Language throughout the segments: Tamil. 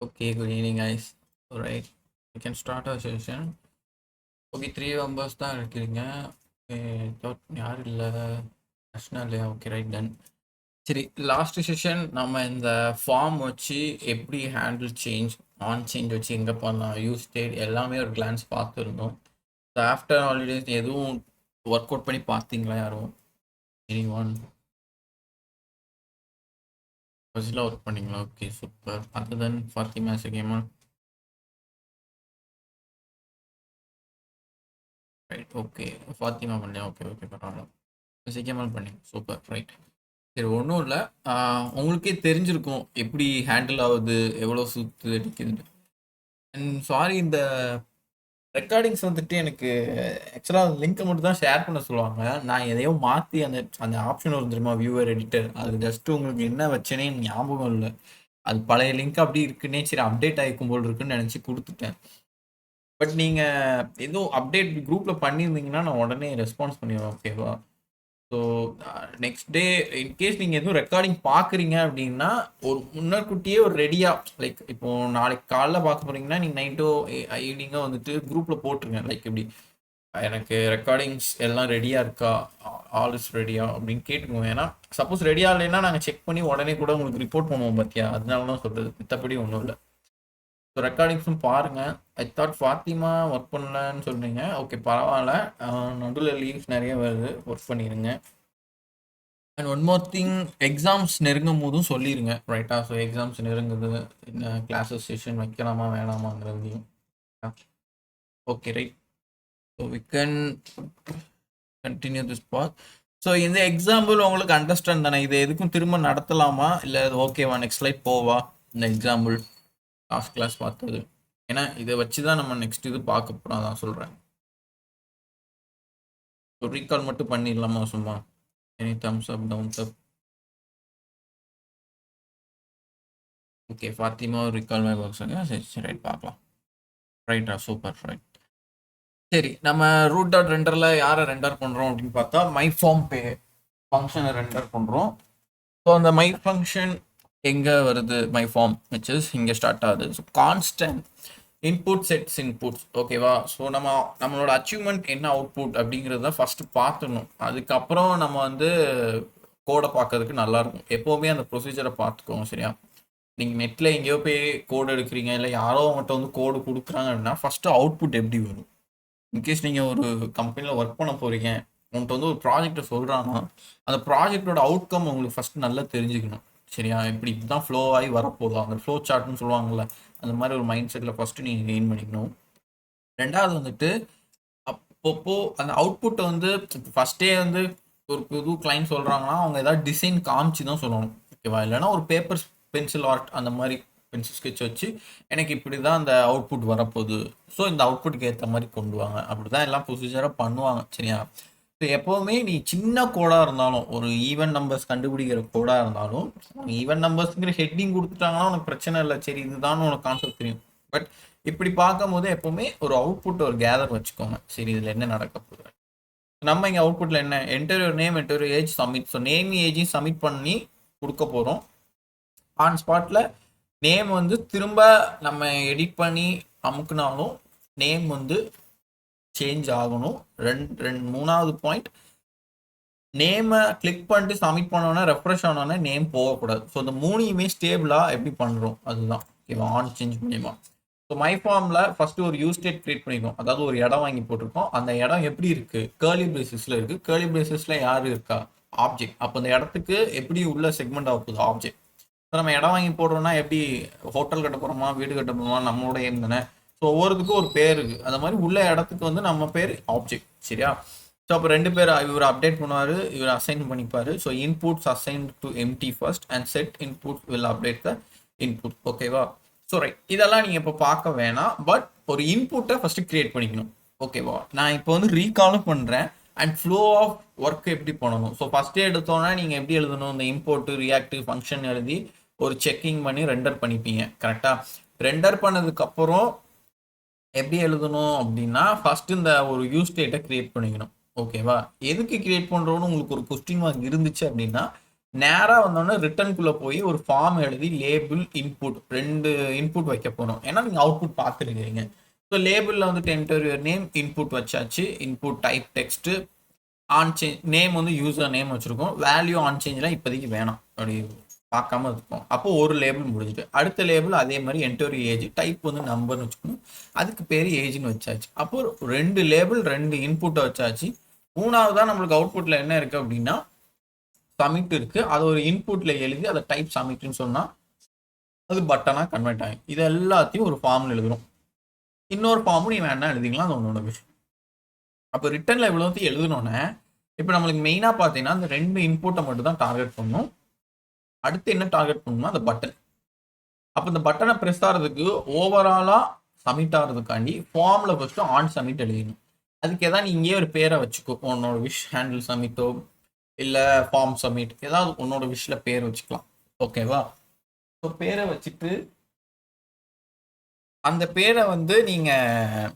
Okay, good evening, guys. All right, we can start our session. Okay, three members தான் இருக்கிறீங்க. யார் இல்லை நேஷ்னல். Okay, right ton. சரி, லாஸ்ட் செஷன் நம்ம இந்த ஃபார்ம் வச்சு எப்படி ஹேண்டில் சேஞ்ச் ஆன் சேஞ்ச் வச்சு எங்கே பண்ணலாம் யூஸ் ஸ்டேட் எல்லாமே ஒரு கிளான்ஸ் பார்த்துருந்தோம். ஸோ ஆஃப்டர் ஹாலிடேஸ் எதுவும் ஒர்க் அவுட் பண்ணி பார்த்தீங்களா யாரும்? எனி ஒன் ஃபர்ஸ்ட்லாம் ஒர்க் பண்ணீங்களா? Okay, super. Other than Fathima செகேமா. Right, okay. ஃபாத்திமா பண்ணலையா? ஓகே ஓகே, பரவாயில்ல. சீக்கிரமாக பண்ணீங்க, சூப்பர். ரைட், சரி. ஒன்றும் இல்லை, உங்களுக்கே தெரிஞ்சிருக்கும் எப்படி ஹேண்டில் ஆகுது, எவ்வளோ சுற்று அடிக்குதுன்னு. அண்ட் சாரி, இந்த ரெக்கார்டிங்ஸ் வந்துட்டு எனக்கு ஆக்சுவலாக லிங்க்கை மட்டும் தான் ஷேர் பண்ண சொல்லுவாங்க. நான் எதையோ மாற்றி அந்த அந்த ஆப்ஷன் வரும் தெரியுமா, வியூவர் எடிட்டர், அது ஜஸ்ட்டு உங்களுக்கு என்ன வச்சேனே ஞாபகம் இல்லை. அது பழைய லிங்க் அப்படி இருக்குன்னே சரி அப்டேட் ஆகிக்கும் போல் இருக்குன்னு நினச்சி கொடுத்துட்டேன். பட் நீங்கள் எதுவும் அப்டேட் குரூப்பில் பண்ணியிருந்தீங்கன்னா நான் உடனே ரெஸ்பான்ஸ் பண்ணிடுவேன், ஓகேவா? ஸோ நெக்ஸ்ட் டே இன்கேஸ் நீங்கள் எதுவும் ரெக்கார்டிங் பார்க்குறீங்க அப்படின்னா ஒரு முன்னர்குட்டியே ஒரு ரெடியாக, லைக் இப்போது நாளைக்கு காலைல பார்க்க போகிறீங்கன்னா நீங்கள் நைட்டோ ஈவினிங்கோ வந்துட்டு குரூப்பில் போட்டுருங்க. லைக் எப்படி எனக்கு ரெக்கார்டிங்ஸ் எல்லாம் ரெடியாக இருக்கா, ஆல் இஸ் ரெடியா அப்படின்னு கேட்டுக்கோங்க. ஏன்னா சப்போஸ் ரெடியாக இல்லைன்னா நாங்கள் செக் பண்ணி உடனே கூட உங்களுக்கு ரிப்போர்ட் பண்ணுவோம் பார்த்தியா, அதனால தான் சொல்கிறது, மித்தபடி ஒன்றும் இல்லை. ஸோ ரெக்கார்டிங்ஸும் பாருங்கள். ஐ தாட் ஃபாத்திமா ஒர்க் பண்ணலன்னு சொல்கிறீங்க. ஓகே, பரவாயில்ல. நடுவில் லீவ்ஸ் நிறைய வருது, ஒர்க் பண்ணிடுங்க. And one more thing, exams நெருங்கும் போதும் சொல்லிடுங்க, ரைட்டா? ஸோ எக்ஸாம்ஸ் நெருங்குது, என்ன கிளாஸஸ் செஷன் வைக்கலாமா வேணாமாங்கிறதையும். Okay, right. So we can continue this path. So இந்த எக்ஸாம்பிள் உங்களுக்கு அண்டர்ஸ்டாண்ட் தானே? இது எதுக்கும் திரும்ப நடத்தலாமா, இல்லை அது ஓகேவா? நெக்ஸ்ட் ஸ்லைட் போவா? இந்த எக்ஸாம்பிள் லாஸ்ட் கிளாஸ் பார்த்தது, ஏன்னா இதை வச்சு தான் நம்ம நெக்ஸ்ட் இது பார்க்க போகிறோம், அதான் சொல்கிறேன். ஸோ ரீகால் மட்டும் பண்ணிடலாமா சும்மா? Any thumbs up, downs up? Okay, Fathima recall my works. சரி சரி, ரைட், பார்க்கலாம். ரைட்டா, சூப்பர், ரைட். சரி, நம்ம ரூட் டாட் ரெண்டரில் யாரை ரெண்டர் பண்ணுறோம் அப்படின்னு பார்த்தா மை ஃபார்ம் பே ஃபங்க்ஷனை ரெண்டர் பண்ணுறோம். ஸோ அந்த மை ஃபங்க்ஷன் எங்கே வருது? மை ஃபார்ம் விச் இஸ் இங்கே ஸ்டார்ட் ஆகுது. So constant input sets inputs, ஓகேவா? ஸோ நம்மளோட அச்சீவ்மெண்ட் என்ன அவுட்புட் அப்படிங்கிறத ஃபஸ்ட்டு பார்த்துடணும். அதுக்கப்புறம் நம்ம வந்து கோடை பார்க்கறதுக்கு நல்லாயிருக்கும். எப்போவுமே அந்த ப்ரொசீஜரை பார்த்துக்கோங்க, சரியா? நீங்கள் நெட்டில் எங்கேயோ போய் கோடு எடுக்கிறீங்க, இல்லை யாரோ அவங்கள்ட்ட வந்து கோடு கொடுக்குறாங்க அப்படின்னா ஃபஸ்ட்டு அவுட்புட் எப்படி வரும்? இன்கேஸ் நீங்கள் ஒரு கம்பெனியில் ஒர்க் பண்ண போகிறீங்க, உங்கள்கிட்ட வந்து ஒரு ப்ராஜெக்டை சொல்கிறாங்கன்னா அந்த ப்ராஜெக்டோட அவுட்கம் உங்களுக்கு ஃபஸ்ட்டு நல்லா தெரிஞ்சுக்கணும், சரியா? இப்படி தான் ஃப்ளோ ஆகி வரப்போதும், அந்த ஃப்ளோ சார்ட்னு சொல்லுவாங்கள்ல, அந்த மாதிரி ஒரு மைண்ட் செட்டில் ஃபஸ்ட்டு நீங்கள் கெயின் பண்ணிக்கணும். ரெண்டாவது வந்துட்டு அப்பப்போ அந்த அவுட்புட்டை வந்து ஃபஸ்ட்டே வந்து ஒரு புது கிளைண்ட் சொல்கிறாங்கன்னா அவங்க ஏதாவது டிசைன் காமிச்சு தான் சொல்லணும், ஓகேவா? இல்லைனா ஒரு பேப்பர் பென்சில் ஆர்ட் அந்த மாதிரி பென்சில் ஸ்கெட்ச் வச்சு எனக்கு இப்படி தான் அந்த அவுட்புட் வரப்போகுது, ஸோ இந்த அவுட்புட்டுக்கு ஏற்ற மாதிரி கொண்டு வாங்க, அப்படி தான் எல்லாம் ப்ரொசீஜராக பண்ணுவாங்க, சரியா? ஸோ எப்போவுமே நீ சின்ன கோடாக இருந்தாலும், ஒரு ஈவன் நம்பர்ஸ் கண்டுபிடிக்கிற கோடாக இருந்தாலும், ஈவன் நம்பர்ஸுங்கிற ஹெட்டிங் கொடுத்துட்டாங்கன்னா உனக்கு பிரச்சனை இல்லை, சரி இதுதான் உனக்கு கான்செப்ட் தெரியும். பட் இப்படி பார்க்கும்போது எப்போவுமே ஒரு அவுட்புட் ஒரு கேதர் வச்சுக்கோங்க, சரி இதில் என்ன நடக்க போகுது. நம்ம இங்கே அவுட்புட்டில் என்ன, enter your name, enter your age, submit. So name ஏஜையும் சப்மிட் பண்ணி கொடுக்க போகிறோம். ஆன் ஸ்பாட்டில் நேம் வந்து திரும்ப நம்ம எடிட் பண்ணி அமுக்குனாலும் நேம் வந்து சேஞ்ச் ஆகணும். மூணாவது பாயிண்ட், நேமை கிளிக் பண்ணிட்டு சப்மிட் பண்ணோன்னா ரெஃப்ரெஷ் ஆனோன்னா நேம் போகக்கூடாது. ஸோ இந்த மூணையுமே ஸ்டேபிளாக எப்படி பண்ணுறோம் அதுதான், ஓகேவா? ஆன் சேஞ்ச் மூலியமாக. ஸோ மை ஃபார்மில் ஃபஸ்ட்டு ஒரு யூஸ் ஸ்டேட் கிரியேட் பண்ணிக்கணும். அதாவது ஒரு இடம் வாங்கி போட்டிருக்கோம், அந்த இடம் எப்படி இருக்குது? கேர்லி பிரேசஸில் இருக்குது. கேர்லி பிரேசஸில் யார் இருக்கா? ஆப்ஜெக்ட். அப்போ அந்த இடத்துக்கு எப்படி உள்ள செக்மெண்ட் ஆக போகுது? ஆப்ஜெக்ட். ஸோ நம்ம இடம் வாங்கி போடுறோம்னா எப்படி ஹோட்டல் கட்ட போகிறோமா, வீடு கட்ட போகிறோமா, நம்மளோட எய்ம் தானே. ஸோ ஒவ்வொருத்துக்கும் ஒரு பேர் இருக்குது, அந்த மாதிரி உள்ள இடத்துக்கு வந்து நம்ம பேர் ஆப்ஜெக்ட், சரியா? ஸோ அப்போ ரெண்டு பேர், இவர் அப்டேட் பண்ணுவார், இவர் அசைன் பண்ணிப்பார். So inputs assign to empty first and set input will update the input, ஓகேவா? ஸோ ரைட், இதெல்லாம் நீங்கள் இப்போ பார்க்க வேணாம், பட் ஒரு இன்புட்டை ஃபஸ்ட்டு கிரியேட் பண்ணிக்கணும், ஓகேவா? நான் இப்போ வந்து ரீகாலும் பண்ணுறேன் அண்ட் ஃப்ளோ ஆஃப் ஒர்க் எப்படி பண்ணணும். ஸோ ஃபஸ்ட்டே எடுத்தோன்னா நீங்கள் எப்படி எழுதணும், இந்த இம்போர்ட்டு ரியாக்டிவ் ஃபங்க்ஷன் எழுதி ஒரு செக்கிங் பண்ணி ரெண்டர் பண்ணிப்பீங்க, கரெக்டாக? ரெண்டர் பண்ணதுக்கப்புறம் எப்படி எழுதணும் அப்படின்னா ஃபஸ்ட்டு இந்த ஒரு யூஸ் ஸ்டேட்டை கிரியேட் பண்ணிக்கணும், ஓகேவா? எதுக்கு கிரியேட் பண்ணுறோன்னு உங்களுக்கு ஒரு கொஸ்டின் மார்க் இருந்துச்சு அப்படின்னா நேரா வந்தோடனே ரிட்டர்னுக்குள்ள போய் ஒரு ஃபார்ம் எழுதி லேபிள் இன்புட் 2 இன்புட் வைக்க போறோம். ஏன்னா நீங்க அவுட்புட் பார்த்துருக்கீங்க. ஸோ லேபிள்ல வந்துட்டு என்டர் யுவர் நேம் இன்புட் வச்சாச்சு. Input type text on change name வந்து யூசர் நேம் வச்சிருக்கோம். வேல்யூ ஆன் சேஞ்ச்லாம் இப்போதைக்கு வேணாம், அப்படி பார்க்காம இருக்கும். அப்போ ஒரு லேபிள் முடிஞ்சுட்டு அடுத்த லேபிள் அதே மாதிரி என்டர் ஏஜ் டைப் வந்து நம்பர்னு வச்சுக்கணும். அதுக்கு பேர் ஏஜ்னு வச்சாச்சு. அப்போ 2 லேபிள் 2 இன்புட்டை வச்சாச்சு. மூணாவதா நம்மளுக்கு அவுட்புட்ல என்ன இருக்கு அப்படின்னா சப்மிட் இருக்கு. அது ஒரு இன்புட்ல எழுதி அதை டைப் சப்மிட்னு சொன்னா அது பட்டனா கன்வெர்ட் ஆகும். இது எல்லாத்தையும் ஒரு ஃபார்ம்ல எழுதுறோம். இன்னொரு ஃபார்மும் நீ வேணா எழுதிக்கலாம், அது உன்னோட விஷயம். அப்போ ரிட்டர்ன்ல இவ்வளோத்தையும் எழுதணுன்னே இப்போ நம்மளுக்கு மெயினாக பார்த்தீங்கன்னா அந்த 2 இன்புட்டை மட்டும் தான் டார்கெட் பண்ணணும். அடுத்து என்ன டார்கெட் பண்ணணும்னா அந்த பட்டன். அப்போ இந்த பட்டனை ப்ரெஸ் ஆகிறதுக்கு ஓவராலாக சப்மிட் ஆகிறதுக்காண்டி ஃபார்மில் ஃபஸ்ட்டு ஆன் சப்மிட் எழுதணும். அதுக்கு எதாவது நீ இங்கேயே ஒரு பேரை வச்சுக்கோ. உன்னோட விஷ் ஹேண்டில் சப்மிட்டோ இல்லை ஃபார்ம் சப்மிட் ஏதாவது உன்னோட விஷில் பேர் வச்சுக்கலாம். ஓகேவா? ஸோ பேரை வச்சுட்டு அந்த பேரை வந்து நீங்கள்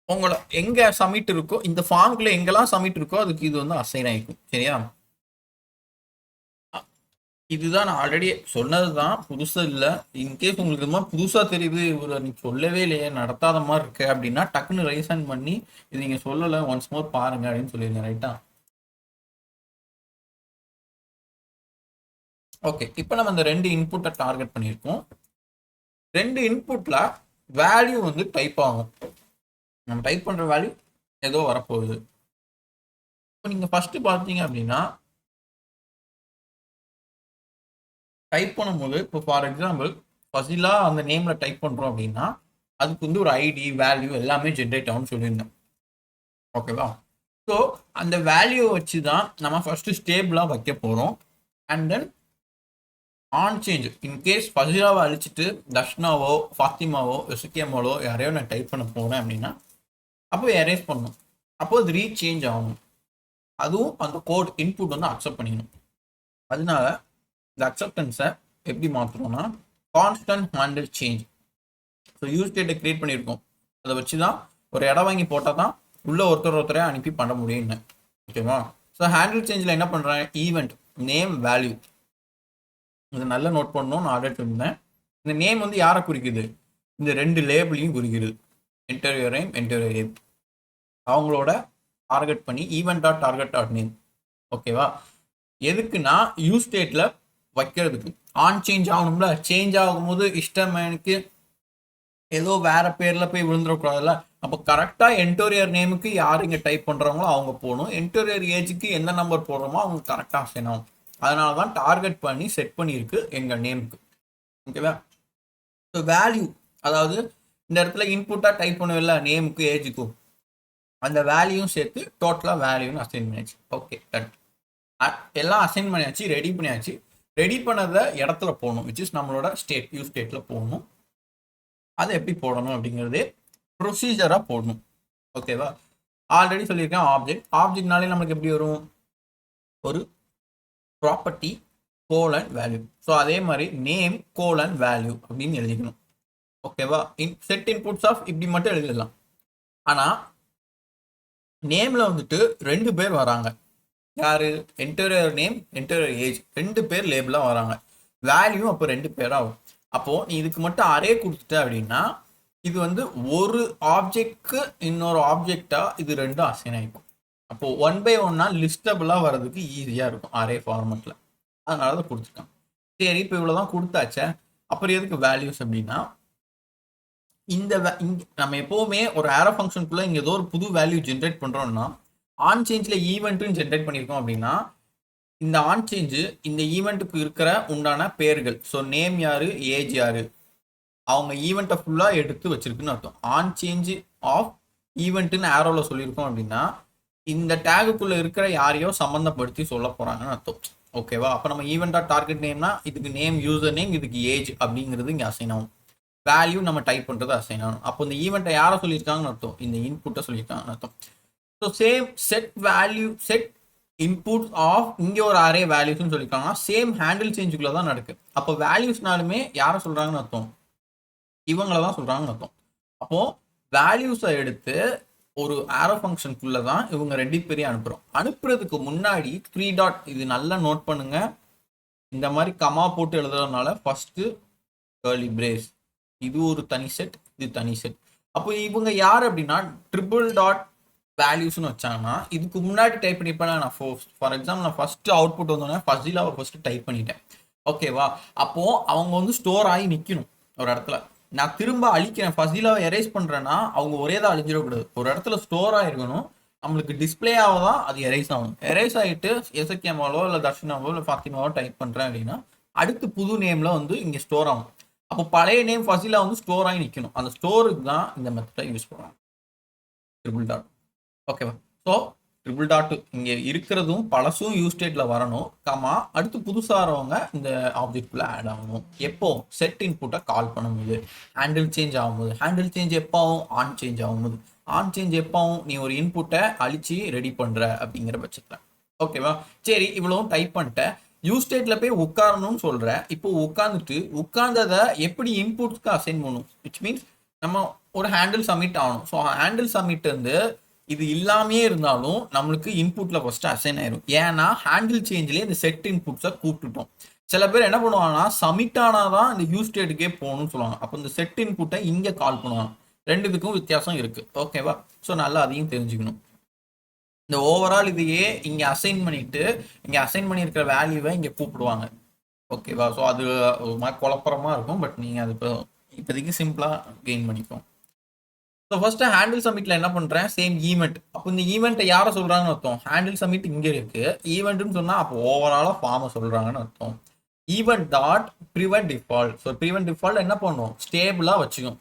உங்களை எங்கே சப்மிட் இருக்கோ இந்த ஃபார்முக்குள்ள எங்கெல்லாம் சப்மிட் இருக்கோ அதுக்கு இது வந்து அசைன் ஆகிக்கும். சரியா? இதுதான் நான் ஆல்ரெடி சொன்னது தான், புதுசாக இல்லை. இன்கேஸ் உங்களுக்கு இது மாதிரி புதுசாக தெரியுது, இவர் நீ சொல்லவே இல்லையே நடத்தாத மாதிரி இருக்கு அப்படின்னா டக்குன்னு ரைசன் பண்ணி இது நீங்கள் சொல்லலை ஒன்ஸ் மோர் பாருங்க அப்படின்னு சொல்லிடுங்க. ரைட்டா? ஓகே, இப்போ நம்ம இந்த 2 இன்புட்டை டார்கெட் பண்ணியிருக்கோம். 2 இன்புட்டில் வேல்யூ வந்து டைப் ஆகும். நம்ம டைப் பண்ணுற வேல்யூ ஏதோ வரப்போகுது. இப்போ நீங்கள் ஃபஸ்ட்டு பார்த்தீங்க அப்படின்னா டைப் பண்ணும்போது இப்போ ஃபார் எக்ஸாம்பிள் ஃபசிலா அந்த நேமில் டைப் பண்ணுறோம் அப்படின்னா அதுக்கு வந்து ஒரு ஐடி வேல்யூ எல்லாமே ஜென்ரேட் ஆகும்னு சொல்லியிருந்தேன். ஓகேவா? ஸோ அந்த வேல்யூ வச்சு தான் நம்ம ஃபஸ்ட்டு ஸ்டேபிளாக வைக்க போகிறோம். And then on change in case ஃபசிலாவை அழிச்சிட்டு தர்ஷனாவோ ஃபாத்திமாவோ யோசிக்கியமாவோ யாரையோ நான் டைப் பண்ண போகிறேன் அப்படின்னா அப்போ எரேஸ் பண்ணணும். அப்போ அது ரீசேஞ்ச் ஆகணும். அதுவும் அந்த கோட் இன்புட் வந்து அக்செப்ட் பண்ணிக்கணும். அதனால இந்த அக்செப்டன்ஸை எப்படி மாற்றுறோம்னா constant handle change. So use ஸ்டேட்டை கிரியேட் பண்ணியிருக்கோம். அதை வச்சு தான் ஒரு இடம் வாங்கி போட்டால் தான் உள்ள ஒருத்தரே அனுப்பி பண்ண முடியும்னு. ஓகேவா? ஸோ ஹேண்டில் சேஞ்சில் என்ன பண்ணுறேன், ஈவெண்ட் நேம் வேல்யூ. இதை நல்லா நோட் பண்ணணும். நான் ஆல்ரெடி சொல்லியிருந்தேன். இந்த நேம் வந்து யாரை குறிக்குது, இந்த 2 லேபிளையும் குறிக்கிறது. Enter your name enter your name அவங்களோட டார்கெட் பண்ணி event dot target dot name. ஓகேவா? எதுக்குன்னா யூஸ் ஸ்டேட்டில் வைக்கிறதுக்கு ஆன் சேஞ்ச் ஆகணும்ல. சேஞ்ச் ஆகும்போது இஷ்டமேனுக்கு ஏதோ வேற பேர்ல போய் விழுந்துடக்கூடாதுல்ல. அப்போ கரெக்டாக என்டோரியர் நேமுக்கு யார் இங்கே டைப் பண்ணுறாங்களோ அவங்க போகணும். என்டோரியர் ஏஜுக்கு எந்த நம்பர் போடுறோமோ அவங்க கரெக்டாக செய்யணும். அதனால தான் டார்கெட் பண்ணி செட் பண்ணியிருக்கு எங்கள் நேமுக்கு. ஓகேவா? ஸோ வேல்யூ அதாவது இந்த இடத்துல இன்புட்டாக டைப் பண்ணுவில்ல நேமுக்கு ஏஜுக்கும் அந்த வேல்யூவும் சேர்த்து டோட்டலாக வேல்யூன்னு அசைன் பண்ணியாச்சு. Okay, correct. எல்லாம் அசைன் பண்ணியாச்சு, ரெடி பண்ணியாச்சு. ரெடி பண்ணதை இடத்துல போடணும், விச் இஸ் நம்மளோட ஸ்டேட் யூஸ் ஸ்டேட்டில் போடணும். அதை எப்படி போடணும் அப்படிங்கிறது ப்ரொசீஜராக போடணும். ஓகேவா? ஆல்ரெடி சொல்லியிருக்கேன் ஆப்ஜெக்ட்னாலே நமக்கு எப்படி வரும், ஒரு ப்ராப்பர்ட்டி கோலன் வேல்யூ. ஸோ அதே மாதிரி நேம் கோலன் வேல்யூ அப்படின்னு எழுதிக்கணும். ஓகேவா? செட் இன்புட்ஸ் ஆஃப் இப்படி மட்டும் எழுதிடலாம். ஆனால் நேமில் வந்துட்டு 2 பேர் வராங்க. யாரு, என்டரியர் நேம் என்டரியர் ஏஜ் 2 பேர் லேபிளாக வராங்க. வேல்யூ அப்போ 2 பேராக ஆகும். அப்போது நீ இதுக்கு மட்டும் அரே கொடுத்துட்ட அப்படின்னா இது வந்து ஒரு ஆப்ஜெக்ட்க்கு இன்னொரு ஆப்ஜெக்டாக இது 2 அசைன் ஆகிக்கும். அப்போது 1 by 1 லிஸ்டபிளாக வர்றதுக்கு ஈஸியாக இருக்கும் அரே ஃபார்மெட்டில். அதனால தான் கொடுத்துருக்கான். சரி, இப்போ இவ்வளோ தான் கொடுத்தாச்சே, அப்புறம் எதுக்கு வேல்யூஸ் அப்படின்னா இந்த நம்ம எப்போவுமே ஒரு ஆரோ ஃபங்க்ஷனுக்குள்ளே இங்கே ஏதோ ஒரு புது வேல்யூ ஜென்ரேட் பண்ணுறோம்னா ஆன் சேஞ்சில் ஈவெண்ட்டுன்னு ஜென்ரேட் பண்ணியிருக்கோம் அப்படின்னா இந்த ஆன் சேஞ்சு இந்த ஈவெண்ட்டுக்கு இருக்கிற உண்டான பேர்கள். ஸோ நேம் யாரு, ஏஜ் யாரு, அவங்க ஈவெண்ட்டை ஃபுல்லாக எடுத்து வச்சிருக்குன்னு அர்த்தம். ஆன் சேஞ்சு ஆஃப் ஈவெண்ட்டுன்னு ஆரோவில் சொல்லியிருக்கோம் அப்படின்னா இந்த டேகுக்குள்ளே இருக்கிற யாரையோ சம்மந்தப்படுத்தி சொல்ல போகிறாங்கன்னு அர்த்தம். ஓகேவா? அப்போ நம்ம ஈவெண்ட்டாக டார்கெட் நேம்னா இதுக்கு நேம் யூசர் நேம், இதுக்கு ஏஜ் அப்படிங்கிறது இங்கே அசைன் ஆகும். வேல்யூ நம்ம டைப் பண்ணுறது அசைன் ஆகணும். அப்போ இந்த ஈவெண்ட்டை யாரை சொல்லியிருக்காங்கன்னு அர்த்தம், இந்த இன்புட்டை சொல்லியிருக்காங்கன்னு அர்த்தம். So same set value set inputs of இங்கே ஒரு அரே வேல்யூஸ்ன்னு சொல்லியிருக்காங்கன்னா சேம் ஹேண்டில் சேஞ்சுக்குள்ள தான் நடக்குது. அப்போ வேல்யூஸ்னாலுமே யாரை சொல்கிறாங்கன்னு அர்த்தம், இவங்கள தான் சொல்கிறாங்கன்னு அர்த்தம். அப்போது வேல்யூஸை எடுத்து ஒரு ஆரோ ஃபங்க்ஷனுக்குள்ள தான் இவங்க ரெண்டு பேரையும் அனுப்புறோம். அனுப்புறதுக்கு முன்னாடி 3 டாட் இது நல்லா நோட் பண்ணுங்க. இந்த மாதிரி கமா போட்டு எழுதுறதுனால ஃபர்ஸ்ட் கர்லி பிரேஸ், இது ஒரு தனி செட், இது தனி செட். அப்போ இவங்க யார் அப்படின்னா ட்ரிபிள் டாட் வேல்யூஸ்னு வச்சாங்கன்னா இதுக்கு முன்னாடி டைப் பண்ணிப்பேன். நான் ஃபார் எக்ஸாம்பிள் நான் ஃபர்ஸ்ட் அவுட்புட் வந்தோடனே ஃபர்ஸ்டில் ஃபர்ஸ்ட் டைப் பண்ணிட்டேன். ஓகேவா? அப்போ அவங்க வந்து ஸ்டோர் ஆகி நிற்கணும் ஒரு இடத்துல. நான் திரும்ப அழிக்கிறேன், ஃபர்ஸ்டில் எரேஸ் பண்ணுறேன்னா அவங்க ஒரே தான் அழிஞ்சிடக்கூடாது, ஒரு இடத்துல ஸ்டோர் ஆகிருக்கணும். நம்மளுக்கு டிஸ்பிளே ஆகதான் அது எரேஸ் ஆகணும். எரேஸ் ஆகிட்டு எசக்கியமாவோ இல்லை தர்ஷனாவோ இல்லை ஃபாத்திமாவோ டைப் பண்ணுறேன் அப்படின்னா அடுத்து புது நேமில் வந்து இங்கே ஸ்டோர் ஆகும். அப்போ பழைய நேம் ஃபர்ஸ்டில் வந்து ஸ்டோர் ஆகி நிற்கணும். அந்த ஸ்டோருக்கு தான் இந்த மெத்தடை யூஸ் பண்ணுவாங்க, ட்ரிபிள் டாட். ஓகேவா? ஸோ ட்ரிபிள் டாட் இங்கே இருக்கிறதும் பழசும் யூஸ் ஸ்டேட்டில் வரணும், கமா அடுத்து புதுசாகிறவங்க இந்த ஆப்ஜெக்ட்குள்ளே ஆட் ஆகணும். எப்போ? செட் இன்புட்டை கால் பண்ணும்போது, ஹேண்டில் சேஞ்ச் ஆகும்போது. ஹேண்டில் சேஞ்ச் எப்போ ஆகும்? ஆன் சேஞ்ச் ஆகும்போது. ஆன் சேஞ்ச் எப்போ ஆகும்? நீ ஒரு இன்புட்டை அழிச்சு ரெடி பண்ணுற அப்படிங்கிற பட்சத்தில். ஓகேவா? சரி, இவ்வளவும் டைப் பண்ணிட்டேன். யூஸ் ஸ்டேட்டில் போய் உட்காரணும்னு சொல்கிறேன். இப்போ உட்காந்துட்டு உட்கார்ந்ததை எப்படி இன்புட்ஸ்க்கு அசைன் பண்ணணும், விச் மீன்ஸ் நம்ம ஒரு ஹேண்டில் சப்மிட் ஆகணும். ஸோ ஹேண்டில் சப்மிட் வந்து இது இல்லாமே இருந்தாலும் நம்மளுக்கு இன்புட்ல ஃபர்ஸ்ட் அசைன் ஆயிரும். ஏன்னா ஹேண்டில் சேஞ்ச்லேயே இந்த செட் இன்புட்ஸை கூப்பிட்டுட்டோம். சில பேர் என்ன பண்ணுவாங்கன்னா சப்மிட் ஆனாதான் இந்த யூஸ் ஸ்டேட்டுக்கே போகணும்னு சொல்லுவாங்க. அப்போ இந்த செட் இன்புட்டை இங்கே கால் பண்ணுவாங்க. ரெண்டுத்துக்கும் வித்தியாசம் இருக்கு. ஓகேவா? ஸோ நல்லா அதையும் தெரிஞ்சுக்கணும். இந்த ஓவரால் இதையே இங்கே அசைன் பண்ணிட்டு இங்கே அசைன் பண்ணியிருக்கிற வேல்யூவை இங்கே கூப்பிடுவாங்க. ஓகேவா? ஸோ அது ஒரு மாதிரி குழப்பறமா இருக்கும். பட் நீங்கள் அது இப்போதைக்கு சிம்பிளாக கெயின் பண்ணிப்போம். ஸோ ஃபர்ஸ்ட் ஹேண்டில் சப்மிட்ல என்ன பண்றேன்? Same event. அப்போ இந்த ஈவெண்ட்டை யாரை சொல்றாங்கன்னு அர்த்தம்? ஹேண்டில் சப்மிட் இங்க இருக்கு, ஈவெண்ட்னு சொன்னா அப்போ ஓவராலா ஃபார்மை சொல்றாங்கன்னு அர்த்தம். Event dot prevent default. So prevent default என்ன பண்ணும்? ஸ்டேபிளா வச்சுக்கும்.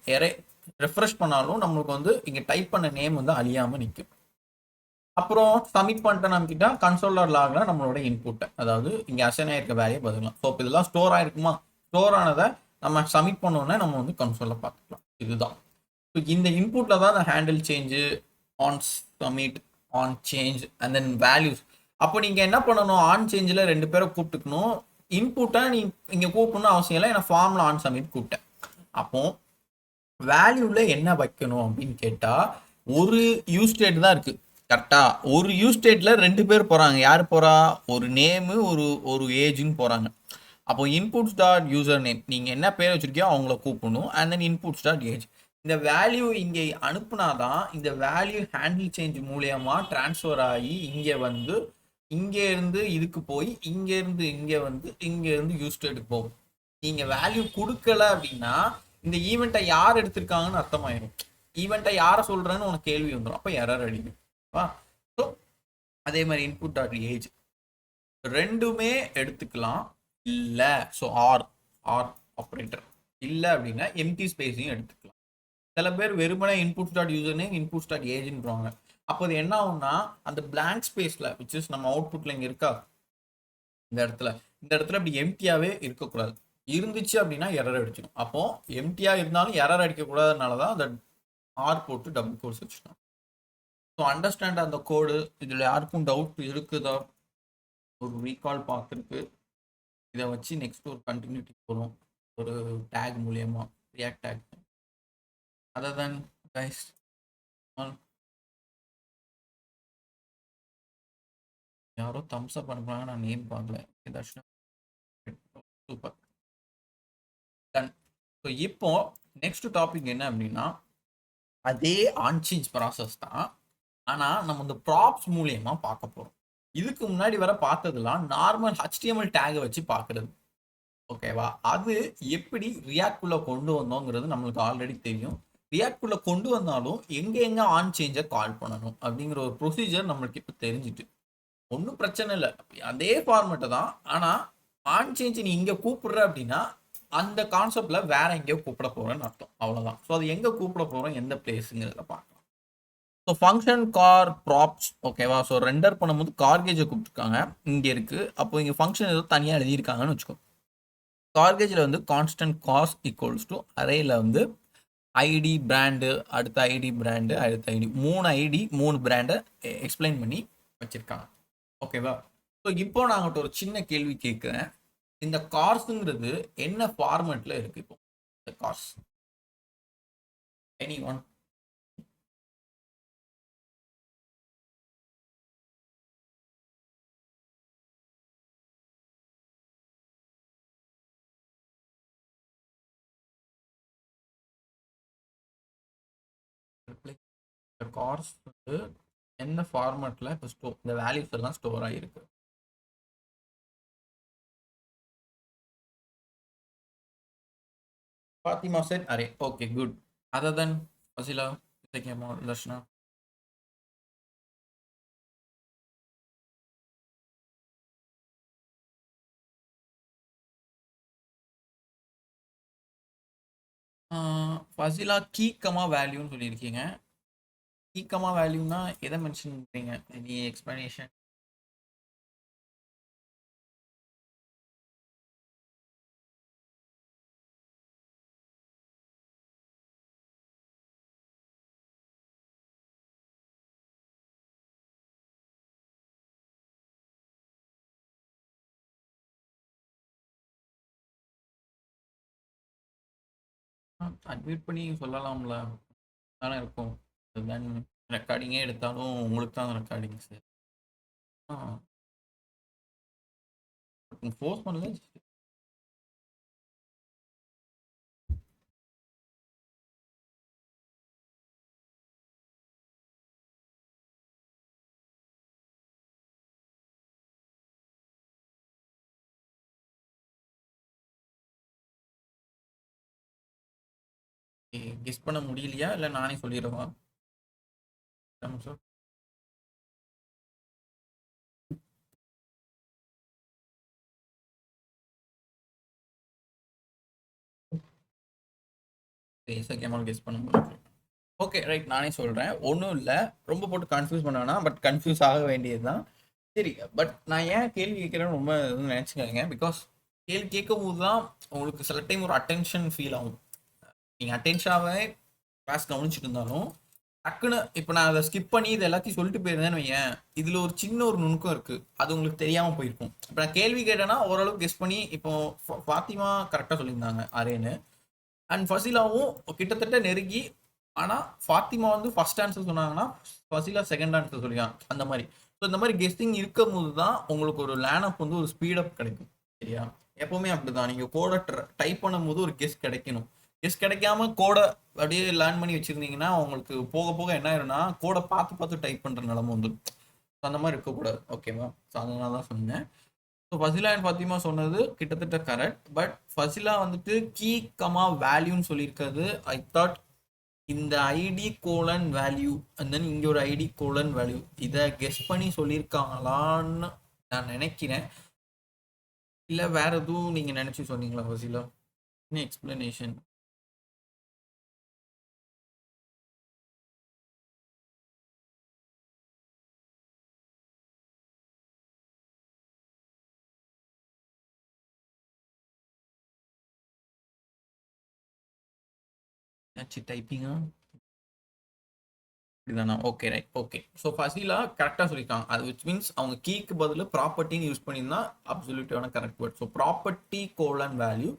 ரெஃப்ரெஷ் பண்ணாலும் நம்மளுக்கு வந்து இங்க டைப் பண்ண நேம் வந்து அழியாம நிற்கும். அப்புறம் சப்மிட் பண்ணிட்டு நம்மக்கிட்ட கன்சோலர் லாக்ல நம்மளோட இன்புட், அதாவது இங்க அசைன் ஆயிருக்க வேலையை பதிலாம். ஸோ இதெல்லாம் ஸ்டோர் ஆயிருக்குமா? ஸ்டோர் ஆனதை நம்ம சப்மிட் பண்ணோன்னே நம்ம வந்து கன்சோலில் பார்த்துக்கலாம். இதுதான். இந்த இன்புட்ல தான் இந்த handle change, on submit, on change and then values. அப்போ நீங்க என்ன பண்ணணும்? ஆன் சேஞ்சில் ரெண்டு பேரை கூப்பிட்டுக்கணும். இன்புட்டை நீ இங்க கூப்பிடணும் அவசியம் இல்லை, ஏன்னா ஃபார்ம்ல ஆன் சப்மிட் கூப்பிட்டேன். அப்போ வேல்யூல என்ன வைக்கணும் அப்படின்னு கேட்டா ஒரு யூஸ் ஸ்டேட் தான் இருக்கு. கரெக்டா? ஒரு யூஸ் ஸ்டேட்ல ரெண்டு பேர் போறாங்க. யார் போறா? ஒரு நேமு ஒரு ஏஜ்னு போறாங்க. அப்போ இன்புட்ஸ் டாட் யூசர் நேம், நீங்க என்ன பேர் வச்சிருக்கியோ அவங்கள கூப்பிடணும். And then inputs dot age. இந்த வேல்யூ இங்கே அனுப்புனாதான் இந்த வேல்யூ ஹேண்டில் சேஞ்ச் மூலியமா டிரான்ஸ்ஃபர் ஆகி இங்கே வந்து இங்கே இருந்து இதுக்கு போய் இங்க இருந்து இங்கே வந்து இங்க இருந்து யூஸ் ஸ்டேட்டுக்கு போகும். நீங்க வேல்யூ கொடுக்கல அப்படின்னா இந்த ஈவெண்ட்டை யார் எடுத்திருக்காங்கன்னு அர்த்தமாயிடும். ஈவெண்ட்டை யாரை சொல்றேன்னு உனக்கு கேள்வி வந்துடும். அப்போ எரர் அடிக்கும். ஸோ அதே மாதிரி இன்புட் டாட் ஏஜ் ரெண்டுமே எடுத்துக்கலாம். இல்லை ஸோ ஆர் ஆப்ரேட்டர் இல்லை அப்படின்னா எம்டி ஸ்பேஸையும் எடுத்துக்கலாம். சில பேர் வெறுமனே input dot user name input dot ஏஜ்ன்றாங்க. அப்போ அது என்ன ஆகும்னா அந்த பிளாங்க் ஸ்பேஸ்ல விச் இஸ் நம்ம அவுட்புட்ல இங்க இருக்கா இந்த இடத்துல அப்படி எம்டியாவே இருக்கக்கூடாது. இருந்துச்சு அப்படின்னா எரர் அடிச்சிடும். அப்போ எம்டியா இருந்தாலும் எரர் அடிக்கக்கூடாதுனால தான் அந்த ஆர் போட்டு டபுள் கோர்ஸ் வச்சுக்கணும். ஸோ அண்டர்ஸ்டாண்ட் அந்த கோடு. இதில் யாருக்கும் டவுட் இருக்குதா? ஒரு ரீகால் பார்த்துருக்கு. இதை வச்சு நெக்ஸ்ட் ஒரு கண்டினியூட்டி போகிறோம் ஒரு டேக் மூலியமா, React tag. Other than guys, யாரோ தம்ஸ் அப் பண்ணுறாங்க, நான் நேம் பார்க்கல. Super done. ஸோ இப்போ நெக்ஸ்ட் டாபிக் என்ன அப்படின்னா அதே ஆன்சேஞ்ச் ப்ராசஸ் தான், ஆனால் நம்ம இந்த ப்ராப்ஸ் மூலியமா பார்க்க போகிறோம். இதுக்கு முன்னாடி வர பார்த்ததுலாம் நார்மல் HTML டேகை வச்சு பார்க்கறது. ஓகேவா? அது எப்படி ரியாக்ட்குள்ள கொண்டு வந்தோங்கிறது நம்மளுக்கு ஆல்ரெடி தெரியும். ரியாக்ட்குள்ள கொண்டு வந்தாலும் எங்க ஆன் சேஞ்சை கால் பண்ணணும் அப்படிங்கிற ஒரு ப்ரொசீஜர் நம்மளுக்கு இப்போ தெரிஞ்சுட்டு ஒன்றும் பிரச்சனை இல்லை. அதே ஃபார்மேட்டை தான், ஆனால் ஆன் சேஞ்ச் நீ இங்கே கூப்பிடுற அப்படின்னா அந்த கான்செப்ட்ல வேற எங்கேயோ கூப்பிட போறேன்னு அர்த்தம். அவ்வளோதான். ஸோ அது எங்கே கூப்பிட போகிறோம், எந்த பிளேஸுங்கிறத பார்க்கலாம். So function car props. ஓகேவா? ஸோ ரெண்டர் பண்ணும்போது கார்கேஜை கூப்பிட்டுருக்காங்க, இங்கே இருக்கு. அப்போ இங்கே ஃபங்க்ஷன் ஏதோ தனியாக எழுதியிருக்காங்கன்னு வச்சுக்கோ. கார்கேஜில் வந்து கான்ஸ்டன்ட் காஸ் ஈக்குவல்ஸ் டு அரேல வந்து ஐடி பிராண்டு, அடுத்த ஐடி பிராண்டு, அடுத்த ஐடி, 3 ஐடி 3 பிராண்டை எக்ஸ்பிளைன் பண்ணி வச்சிருக்காங்க. ஓகேவா? ஸோ இப்போ நான் ஒரு சின்ன கேள்வி கேட்குறேன். இந்த கார்ஸுங்கிறது என்ன ஃபார்மேட்ல இருக்கு? இப்போ இந்த கார்ஸ் எனி ஒன் கார்ஸ் வந்து என்ன ஃபார்மேட்டில் இப்போ இந்த வேல்யூஸ் எல்லாம் ஸ்டோர் ஆகிருக்கு. Fatima said array. Okay, good. Other than Fasila, Sekemo, Darshana. Fasila key comma value சொல்லியிருக்கீங்க. Key comma வேல்யூனா எதை மென்ஷன் பண்ணுறீங்க? Any explanation? அட்மிட் பண்ணி சொல்லலாம்ல, தானே இருக்கும். தென் ரெக்கார்டிங்கே எடுத்தாலும் உங்களுக்கு தான் ரெக்கார்டிங் சார். ஃபோர்ஸ் பண்ணல. கெஸ் பண்ண முடியலையா இல்லை நானே சொல்லிடுவா? சார் கேமால் கெஸ் பண்ண முடியும். ஓகே ரைட், நானே சொல்கிறேன். ஒன்றும் இல்லை, ரொம்ப போட்டு கன்ஃபியூஸ் பண்ண வேணாம், பட் கன்ஃபியூஸ் ஆக வேண்டியது தான். சரி, பட் நான் ஏன் கேள்வி கேட்குறேன்னு ரொம்ப நினச்சிக்காதீங்க. பிகாஸ் கேள்வி கேட்கும் போது தான் உங்களுக்கு சில டைம் ஒரு அட்டென்ஷன் ஃபீல் ஆகும். நீங்கள் அட்டென்ஷனாகவே கிளாஸ் கவனிச்சுட்டு இருந்தாலும் டக்குன்னு இப்போ நான் அதை ஸ்கிப் பண்ணி இது எல்லாத்தையும் சொல்லிட்டு போயிருந்தேன்னு வையேன், இதில் ஒரு சின்ன ஒரு நுணுக்கம் இருக்குது, அது உங்களுக்கு தெரியாமல் போயிருக்கும். இப்போ நான் கேள்வி கேட்டேன்னா ஓரளவுக்கு கெஸ் பண்ணி, இப்போ ஃபாத்திமா கரெக்டாக சொல்லியிருந்தாங்க அரேன்னு, அண்ட் ஃபசிலாவும் கிட்டத்தட்ட நெருங்கி. ஆனால் ஃபாத்திமா வந்து ஃபர்ஸ்ட் ஆன்சர் சொன்னாங்கன்னா ஃபசிலா செகண்ட் ஆன்சர் சொல்லியான், அந்த மாதிரி. ஸோ இந்த மாதிரி கெஸ்டிங் இருக்கும் போது தான் உங்களுக்கு ஒரு லேனப் வந்து ஒரு ஸ்பீடப் கிடைக்கும். சரியா? எப்பவுமே அப்படிதான், நீங்கள் கோடை டைப் பண்ணும் போது ஒரு கெஸ்ட் கிடைக்கணும். கெஸ்ட் கிடைக்காம கோடை அப்படியே லேர்ன் பண்ணி வச்சிருந்தீங்கன்னா உங்களுக்கு போக போக என்ன ஆயிரும்னா கோடை பார்த்து பார்த்து டைப் பண்ணுற நிலம வந்து அந்த மாதிரி இருக்கக்கூடாது. ஓகேவா? ஸோ அதனால தான் சொன்னேன். ஸோ ஃபசிலா அண்ட் ஃபாத்திமா சொன்னது கிட்டத்தட்ட கரெக்ட். பட் ஃபசிலா வந்துட்டு கீ கமா வேல்யூன்னு சொல்லியிருக்கிறது, ஐ தாட் இந்த ID colon value and then இங்கே ஒரு ஐடி கோலன் வேல்யூ, இதை கெஸ் பண்ணி சொல்லியிருக்காங்களான்னு நான் நினைக்கிறேன். இல்லை வேற எதுவும் நீங்கள் நினச்சி சொன்னீங்களா ஃபசிலா? என்ன எக்ஸ்பிளனேஷன்? டைப்பிங்கா இதுதானா? Okay right. ஓகே, ஸோ ஃபசிலா கரெக்டாக சொல்லியிருக்காங்க. அது விச் மீன்ஸ் அவங்க கீக்கு பதில் ப்ராப்பர்ட்டின்னு யூஸ் பண்ணியிருந்தா அப்சல்யூட்டான correct word. So property colon value.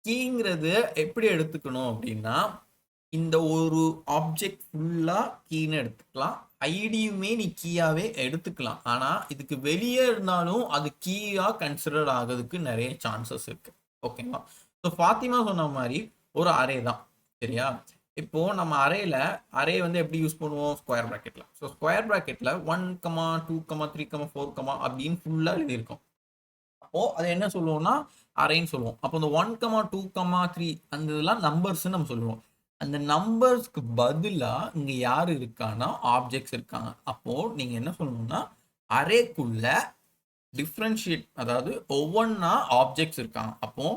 கீங்கிறது எப்படி எடுத்துக்கணும் அப்படின்னா, இந்த ஒரு ஆப்ஜெக்ட் ஃபுல்லாக கீன்னு எடுத்துக்கலாம், ஐடியுமே நீ கீயாவே எடுத்துக்கலாம். ஆனால் இதுக்கு வெளியே இருந்தாலும் அது கீயாக கன்சிடர் ஆகிறதுக்கு நிறைய சான்சஸ் இருக்கு. ஓகேவா? ஸோ ஃபாத்திமா சொன்ன மாதிரி ஒரு அரே தான். சரியா? இப்போ நம்ம அரே வந்து எப்படி யூஸ் பண்ணுவோம்? ஸ்கொயர் ப்ராக்கெட்ல. ஸோ ஸ்கொயர் ப்ராக்கெட்ல 1, 2, 3, 4 அப்படின்னு ஃபுல்லா எழுதியிருக்கோம். அப்போ அது என்ன சொல்லுவோம்னா அரேன்னு சொல்லுவோம். அப்போ இந்த 1, 2, 3 அந்த இதெல்லாம் நம்பர்ஸ் நம்ம சொல்லுவோம். அந்த நம்பர்ஸ்க்கு பதிலா இங்க யாரு இருக்கானா ஆப்ஜெக்ட்ஸ் இருக்காங்க. அப்போ நீங்க என்ன சொல்லணும்னா அரேக்குள்ள டிஃபரன்ஷியேட், அதாவது ஒவ்வொன்னா ஆப்ஜெக்ட்ஸ் இருக்காங்க. அப்போ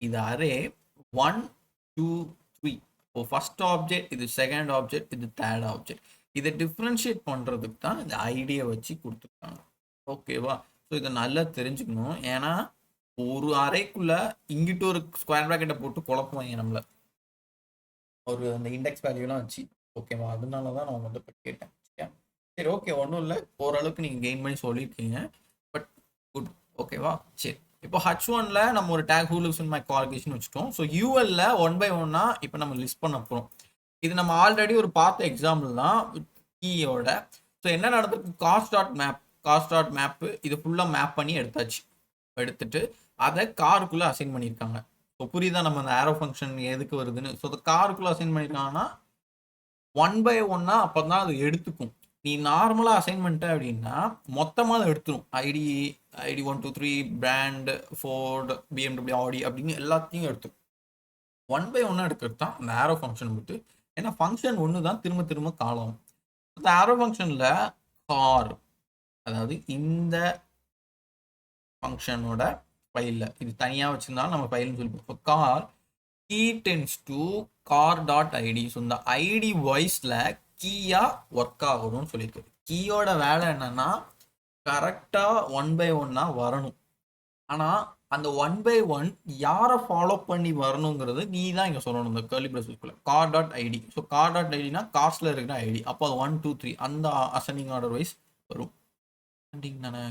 இது அரே 1, 2, 3. இப்போ ஃபர்ஸ்ட் ஆப்ஜெக்ட், இது செகண்ட் ஆப்ஜெக்ட், இது தேர்ட் ஆப்ஜெக்ட். இதை டிஃப்ரென்ஷியேட் பண்ணுறதுக்கு தான் இந்த ஐடியா வச்சு கொடுத்துருக்காங்க. ஓகேவா? ஸோ இதை நல்லா தெரிஞ்சுக்கணும். ஏன்னா ஒரு அறைக்குள்ள இங்கிட்ட ஒரு ஸ்கொயர் ப்ராக்கெட்டை போட்டு குழப்புவாங்க நம்மள, ஒரு அந்த இண்டெக்ஸ் வேல்யூலாம் வச்சு. ஓகேவா? அதனால தான் நான் வந்து கேட்டேன். சரி, ஓகே, ஒன்றும் இல்லை, ஓரளவுக்கு நீங்கள் கெயின் பண்ணி சொல்லியிருக்கீங்க. But good. ஓகேவா? சரி, இப்போ H1ல நம்ம ஒரு tag who lives in my calculation வச்சுட்டோம். ஸோ ULல 1 by 1 இப்போ நம்ம லிஸ்ட் பண்ண போகிறோம். இது நம்ம ஆல்ரெடி ஒரு பார்த்த எக்ஸாம்பிள் தான் கீயோட. ஸோ என்ன நடந்திருக்கு? காஸ்ட் டாட் மேப் இது ஃபுல்லாக மேப் பண்ணி எடுத்தாச்சு. எடுத்துட்டு அதை காருக்குள்ளே அசைன் பண்ணியிருக்காங்க. ஸோ புரியுதா நம்ம அந்த ஆரோ ஃபங்க்ஷன் எதுக்கு வருதுன்னு? ஸோ அந்த காருக்குள்ளே அசைன் பண்ணியிருக்காங்கன்னா ஒன் பை ஒன்னா அப்போ தான் அது எடுத்துக்கும். நீ நார்மலாக அசைன்மெண்ட்டு அப்படின்னா மொத்தமாக அதை எடுத்துரும். ஐடி 1 2 3 பிராண்ட் ஃபோர்டு பிஎம்டபிள்யூ ஆடி அப்படின்னு எல்லாத்தையும் எடுத்துரும். ஒன் பை ஒன்னா எடுக்கிறது தான் அந்த ஆரோ ஃபங்க்ஷன் விட்டு. ஏன்னா ஃபங்க்ஷன் ஒன்று தான் திரும்ப திரும்ப காலம். அந்த ஆரோ ஃபங்க்ஷனில் கார், அதாவது இந்த ஃபங்க்ஷனோட ஃபைலில் இது தனியாக வச்சுருந்தாலும் நம்ம ஃபைல்னு சொல்லிப்போம். இப்போ கார் கீ டென்ஸ் to car dot ID. So இந்த ஐடி வாய்ஸில் கீயாக ஒர்க் ஆகணும்னு சொல்லியிருக்கு. கீயோட வேலை என்னன்னா கரெக்டாக ஒன் பை ஒன்னாக வரணும். ஆனால் அந்த ஒன் பை ஒன் யாரை ஃபாலோ பண்ணி வரணுங்கிறது நீ தான் இங்கே சொல்லணும். இந்த கர்லி பிரஸ்க்குள்ள car dot ID. So car dot ஐடினா காஸ்ட்ல இருக்கிற ஐடி. அப்போ அது 1 2 3 அந்த அசெண்டிங் ஆர்டர் வைஸ் வரும். அசெண்டிங் தானே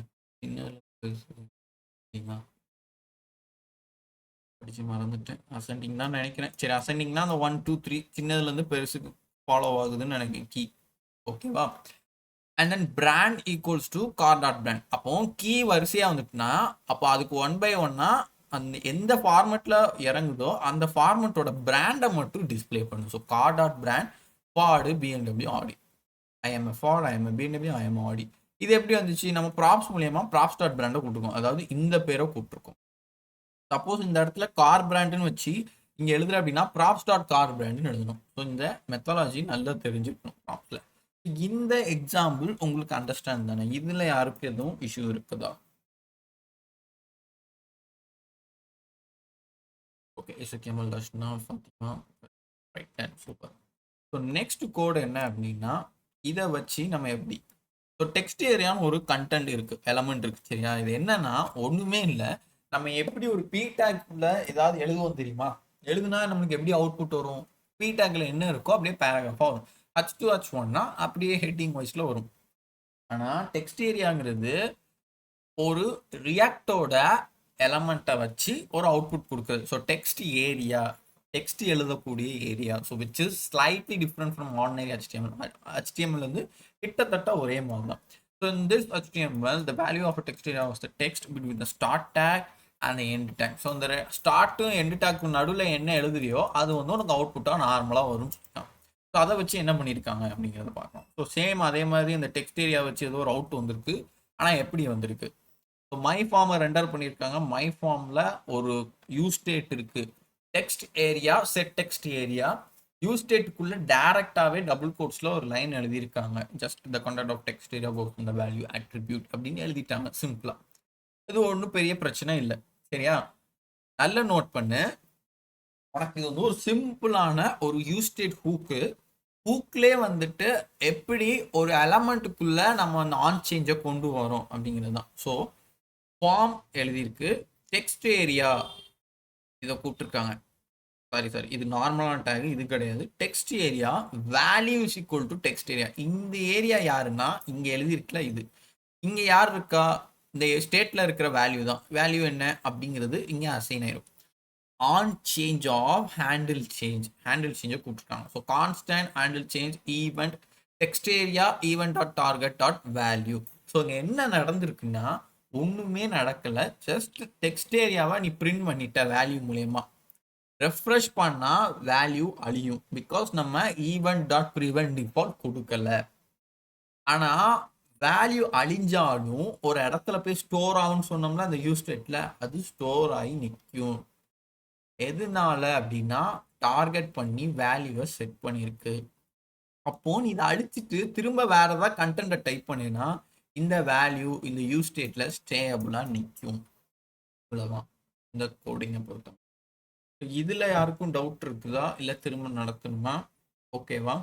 படிச்சு மறந்துட்டேன். அசெண்டிங் தான் நினைக்கிறேன். சரி, அசெண்டிங்னா அந்த 1 2 3 சின்னதுலேருந்து பெருசுக்கு ஃபாலோ ஆகுதுன்னு நினைக்கிறேன் கீ. ஓகேவா? And then brand equals to car dot brand. அப்போ கீ வரிசையாக வந்துட்டுனா அப்போ அதுக்கு ஒன் பை ஒன்னா அந்த எந்த ஃபார்மெட்டில் இறங்குதோ அந்த ஃபார்மெட்டோட பிராண்டை மட்டும் டிஸ்பிளே பண்ணும். So car dot brand Ford BMW Audi. I'm Ford, I'm BMW, I'm Audi. இது எப்படி வந்துச்சு? நம்ம ப்ராப்ஸ் மூலியமா ப்ராப்ஸ் டாட் பிராண்டை கூப்பிட்டுருக்கோம். அதாவது இந்த பேரை கூப்பிட்டுருக்கோம். சப்போஸ் இந்த இடத்துல கார் பிராண்டுன்னு வச்சு இங்கே எழுதுற அப்படின்னா ப்ராப்ஸ் டாட் கார் பிராண்டுன்னு எழுதணும். ஸோ இந்த மெத்தடாலஜி நல்லா தெரிஞ்சுக்கணும் ப்ராப்ஸில். இந்த எக்ஸாம்பிள் உங்களுக்கு அண்டர்ஸ்டாண்ட் தானே? இதுல யாருக்கு எதுவும் இஷ்யூ இருக்குதா? ஓகே, எஸ்எக்எம்எல் டஷ்னா Fathima, right, super. So next code என்ன அப்படின்னா இதை வச்சு நம்ம எப்படி ஸோ டெக்ஸ்ட் ஏரியான்னு ஒரு கண்டென்ட் இருக்கு, எலமெண்ட் இருக்கு, சரியா? இது என்னன்னா ஒண்ணுமே இல்லை. நம்ம எப்படி ஒரு பி டேக்ல ஏதாவது எழுதுவோம் தெரியுமா? எழுதுனா நம்மளுக்கு எப்படி அவுட்புட் வரும்? பி டேக்ல என்ன இருக்கோ அப்படியே பேராகிராஃபா வரும். H2 H1னா அப்படியே ஹெட்டிங் வைஸ்ல வரும். ஆனால் டெக்ஸ்ட் ஏரியாங்கிறது ஒரு ரியாக்டோட எலமெண்ட்டை வச்சு ஒரு அவுட்புட் கொடுக்குறது. ஸோ டெக்ஸ்ட் ஏரியா, டெக்ஸ்ட் எழுதக்கூடிய area. So which is slightly different from ordinary HTML. HTML வந்து கிட்டத்தட்ட ஒரே மாதிரி தான். So in this HTML the value of a text area was the text between the start tag and the end tag. So இந்த ஸ்டார்ட்டும் எண்ட் டேக்கும் நடுவில் என்ன எழுதுறியோ அது வந்து உனக்கு அவுட்புட்டாக நார்மலாக வரும். ஸோ அதை வச்சு என்ன பண்ணியிருக்காங்க அப்படிங்கிறத பார்க்கணும். ஸோ சேம் அதே மாதிரி இந்த டெக்ஸ்ட் ஏரியா வச்சு ஏதோ ஒரு அவுட் வந்திருக்கு. ஆனால் எப்படி வந்திருக்கு? ஸோ மை ஃபார்மை ரெண்டர் பண்ணியிருக்காங்க. மை ஃபார்மில் ஒரு யூஸ் ஸ்டேட் இருக்கு, text area, set text area. Use ஸ்டேட்டுக்குள்ள டைரக்டாகவே டபுள் கோட்ஸில் ஒரு லைன் எழுதியிருக்காங்க. Just the content of text area goes இந்த வேல்யூ அட்ரிபியூட் அப்படின்னு எழுதிட்டாங்க சிம்பிளாக. இது ஒன்றும் பெரிய பிரச்சனை இல்லை, சரியா? நல்ல நோட் பண்ணு. உனக்கு இது வந்து ஒரு சிம்பிளான ஒரு யூஸ் ஸ்டேட் ஹூக்லே வந்துட்டு எப்படி ஒரு எலமெண்ட்டுக்குள்ள நம்ம அந்த ஆன் சேஞ்சை கொண்டு வரோம் அப்படிங்கிறது தான். ஸோ ஃபார்ம் எழுதியிருக்கு, டெக்ஸ்ட் ஏரியா இதை கூப்பிட்டுருக்காங்க. சாரி இது நார்மலான டேக், இது கிடையாது. Text area value is equal to text area. இந்த ஏரியா யாருன்னா இங்கே எழுதியிருக்கல, இது இங்கே யார் இருக்கா? இந்த ஸ்டேட்ல இருக்கிற வேல்யூ தான். வேல்யூ என்ன அப்படிங்கிறது இங்கே அசைன் ஆயிரும். ஆன் சேஞ்ச் ஆஃப் ஹேண்டில் சேஞ்சை கூப்பிட்டுருக்காங்க. So constant handle change event text area event dot target dot value. So இங்கே என்ன நடந்திருக்குன்னா ஒன்றுமே நடக்கலை. ஜஸ்ட் டெக்ஸ்ட் ஏரியாவை நீ பிரிண்ட் பண்ணிட்ட வேல்யூ மூலயமா. ரெஃப்ரெஷ் பண்ணால் வேல்யூ அழியும். பிகாஸ் நம்ம ஈவெண்ட் டாட் ப்ரிவென்ட் டிஃபால்ட் கொடுக்கல. ஆனால் வேல்யூ அழிஞ்சாலும் ஒரு இடத்துல போய் ஸ்டோர் ஆகும்னு சொன்னோம்னா அந்த யூஸ் ஸ்டேட்ல அது ஸ்டோர் ஆகி நிற்கும். எதனால அப்படின்னா டார்கெட் பண்ணி வேல்யூவை செட் பண்ணியிருக்கு. அப்போ நீ இதை அழிச்சிட்டு திரும்ப வேற ஏதாவது கண்டென்ட்டை டைப் பண்ணினா இந்த வேல்யூ இந்த யூஸ் ஸ்டேட்ல ஸ்டேபிளாக நிற்கும். இவ்வளோதான் இந்த கோடிங்கை பொறுத்த. இதுல யாருக்கும் டவுட் இருக்குதா? இல்லை திரும்ப நடத்தணுமா? ஓகேவா?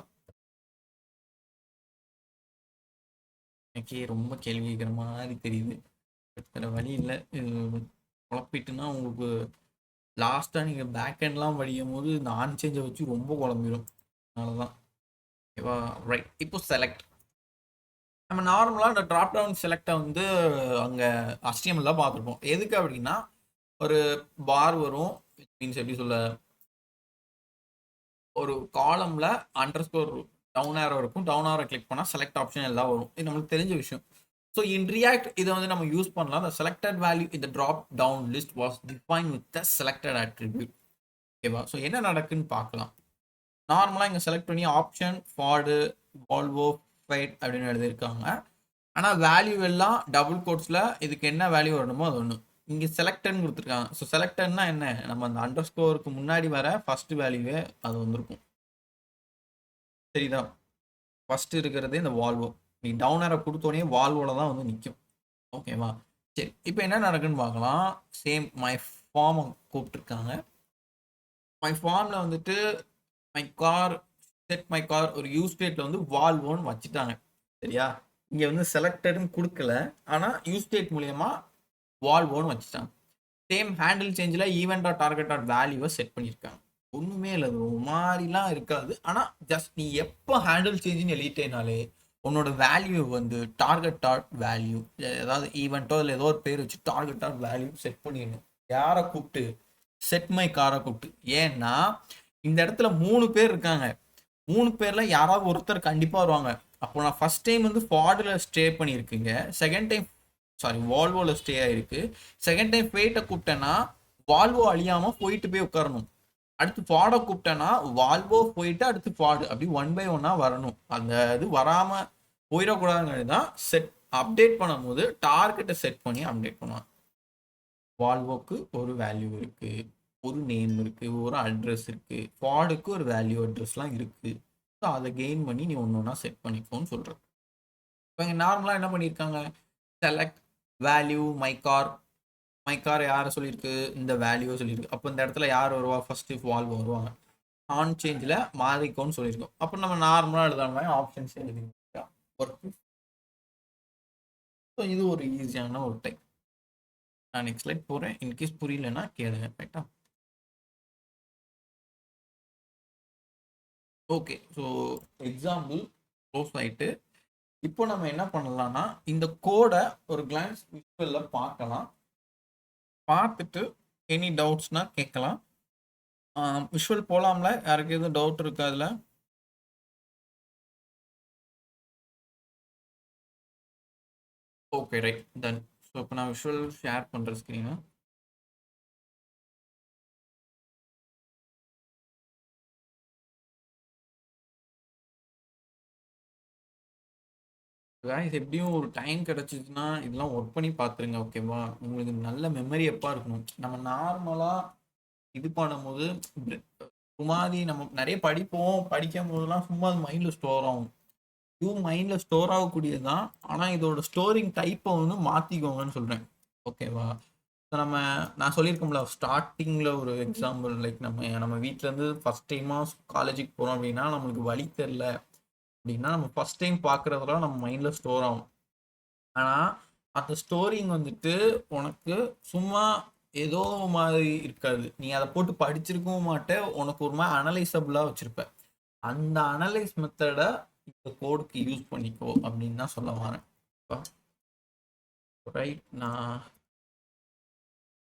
எனக்கே ரொம்ப கேள்வி கேட்குற மாதிரி தெரியுது. வேற வழி இல்லை. குழப்பிட்டுன்னா உங்களுக்கு லாஸ்ட்டாக நீங்கள் பேக் எண்ட்லாம் படிக்கும் போது இந்த ஆன் சேஞ்சை வச்சு ரொம்ப குழம்பிடும். அதனாலதான். ஓகேவா? ரைட். இப்போ செலக்ட். நம்ம நார்மலாக இந்த ட்ராப் டவுன் செலக்டை வந்து அங்கே HTML பார்த்துருப்போம். எதுக்கு அப்படின்னா ஒரு பார் வரும், மீன்ஸ் எப்படி சொல்ல, ஒரு காலம்ல அண்டர்ஸ்கோர் டவுன் ஆரோ இருக்கும். டவுன் ஆரோ கிளிக் பண்ணால் செலக்ட் ஆப்ஷன் எல்லாம் வரும். இது நம்மளுக்கு தெரிஞ்ச விஷயம். ஸோ இன் ரியாக்ட் இதை வந்து நம்ம யூஸ் பண்ணலாம். the selected value in the drop down list was defined with the selected attribute. ஓகேவா? ஸோ என்ன நடக்குன்னு பார்க்கலாம். நார்மலாக இங்கே செலக்ட் பண்ணி ஆப்ஷன் ஃபார்டு வால்வோ ஃபைட் அப்படின்னு எழுதியிருக்காங்க. ஆனால் வேல்யூ எல்லாம் டபுள் கோட்ஸில் இதுக்கு என்ன வேல்யூ வரணுமோ அது ஒன்று. இங்கே செலக்டட்னு கொடுத்துருக்காங்க. ஸோ செலக்டட்னா என்ன, நம்ம அந்த அண்டர் ஸ்கோருக்கு முன்னாடி வர ஃபர்ஸ்ட் வேல்யூவே அது வந்திருக்கும். சரிதா? ஃபர்ஸ்ட் இருக்கிறதே இந்த வால்வோ. நீ டவுன் ஏரோ கொடுத்தோடனே வால்வோல தான் வந்து நிற்கும். ஓகேவா? சரி, இப்போ என்ன நடக்குன்னு பார்க்கலாம். சேம் மை ஃபார்ம் கூப்பிட்டுருக்காங்க. மை ஃபார்மில் வந்துட்டு my car set my car ஒரு யூஸ் ஸ்டேட்டில் வந்து வால்வோன்னு வச்சுட்டாங்க. சரியா? இங்கே வந்து செலக்டட்னு கொடுக்கல, ஆனால் யூஸ் ஸ்டேட் மூலயமா வால்வோன்னு வச்சுட்டாங்க. சேம் ஹேண்டில் சேஞ்சில் ஈவெண்ட் ஆர் டார்கெட் ஆர் வேல்யூவை செட் பண்ணியிருக்காங்க. ஒன்றுமே இல்லை, அது ஒரு மாதிரிலாம் இருக்காது. ஆனால் ஜஸ்ட் நீ எப்போ ஹேண்டில் சேஞ்சுன்னு எழுதிட்டேனாலே உன்னோட வேல்யூ வந்து டார்கெட் டாட் வேல்யூ, ஏதாவது ஈவெண்ட்டோ இல்லை ஏதோ ஒரு பேர் வச்சு டார்கெட் டாட் வேல்யூ செட் பண்ணிடணும். யாரை கூப்பிட்டு? செட் மை காரை கூப்பிட்டு. ஏன்னா இந்த இடத்துல 3 பேர் இருக்காங்க. 3 பேர்ல யாராவது ஒருத்தர் கண்டிப்பாக வருவாங்க. அப்போ நான் ஃபர்ஸ்ட் டைம் வந்து ஃபார்டில் ஸ்டே பண்ணியிருக்கீங்க, செகண்ட் டைம் சாரி வால்வோவில் ஸ்டே ஆயிருக்கு, செகண்ட் டைம் ஃபேட்டை கூப்பிட்டேன்னா வால்வோ அழியாமல் போயிட்டு போய் உட்காரணும். அடுத்து ஃபார்டை கூப்பிட்டேன்னா வால்வோ போயிட்டு அடுத்து ஃபார்டு, அப்படி 1 by 1 வரணும். அந்த இது வராமல் போயிடக்கூடாதுங்கிறது தான் செட் அப்டேட் பண்ணும்போது டார்கெட்டை செட் பண்ணி அப்டேட் பண்ணுவாங்க. வால்வோக்கு ஒரு வேல்யூ இருக்கு, ஒரு நேம் இருக்கு, ஒரு அட்ரஸ் இருக்கு, ஃபார்டுக்கு ஒரு வேல்யூ அட்ரஸ்லாம் இருக்கு. ஸோ அதை கெயின் பண்ணி நீ ஒன்று ஒன்றா செட் பண்ணிக்கோன்னு சொல்கிறேன். இப்போ இங்கே நார்மலாக என்ன பண்ணியிருக்காங்க, செலக்ட் வேல்யூ மை கார் யாரை சொல்லியிருக்கு, இந்த வேல்யூவை சொல்லியிருக்கு. அப்போ இந்த இடத்துல யார் வருவா, ஃபர்ஸ்ட் வால்வோ வருவாங்க. ஆன் சேஞ்சில் மாறிக்கோன்னு சொல்லியிருக்கோம். அப்போ நம்ம நார்மலாக எழுதாம ஆப்ஷன்ஸ் எழுதிருக்கோம் ஒர்க்கு. ஸோ இது ஒரு ஈஸியான ஒரு டைப். நான் நெக்ஸ்ட் ஸ்லைட் போகிறேன். இன்கேஸ் புரியலன்னா கேளுங்க. ரைட்டா? ஓகே, ஸோ எக்ஸாம்பிள் க்ளோஸ் ஆகிட்டு இப்போ நம்ம என்ன பண்ணலாம்னா இந்த கோடை ஒரு கிளான்ஸ் விஷுவலில் பார்க்கலாம். பார்த்துட்டு எனி டவுட்ஸ்னா கேட்கலாம். விஷுவல் போகலாம்ல? யாருக்கு எதுவும் டவுட் இருக்கு அதில்? Okay, right, ton. ஸோ இப்போ நான் விஷுவல் ஷேர் பண்ணுற ஸ்க்ரீனு. இது எப்படியும் ஒரு டைம் கிடச்சிச்சுன்னா இதெல்லாம் ஒர்க் பண்ணி பார்த்துருங்க. ஓகேவா? உங்களுக்கு நல்ல மெமரி எப்போ இருக்கணும். நம்ம நார்மலாக இது பண்ணும்போது சும்மாதி நம்ம நிறைய படிப்போம், படிக்கும் போதெல்லாம் சும்மா அது மைண்டில் ஸ்டோர் ஆகும். இதுவும் மைண்டில் ஸ்டோர் ஆகக்கூடியது தான். ஆனால் இதோட ஸ்டோரிங் டைப்பை வந்து மாற்றிக்கோங்கன்னு சொல்கிறேன். ஓகேவா? ஸோ நான் சொல்லியிருக்கோம்ல ஸ்டார்டிங்கில் ஒரு எக்ஸாம்பிள், லைக் நம்ம வீட்டிலேருந்து ஃபஸ்ட் டைமாக காலேஜுக்கு போகிறோம் அப்படின்னா நம்மளுக்கு வழி தெரில அப்படின்னா நம்ம ஃபஸ்ட் டைம் பார்க்குறதெல்லாம் நம்ம மைண்டில் ஸ்டோர் ஆகும். ஆனால் அந்த ஸ்டோரிங் வந்துட்டு உனக்கு சும்மா ஏதோ மாதிரி இருக்காது. நீ அதை போட்டு படிச்சிருக்கவும் மாட்டே, உனக்கு ஒரு மாதிரி அனலைசபிளாக வச்சுருப்ப. அந்த அனலைஸ் மெத்தடை இந்த கோடுக்கு யூஸ் பண்ணிக்கோ அப்படின்னு தான் சொல்ல வரேன். ரைட், நான்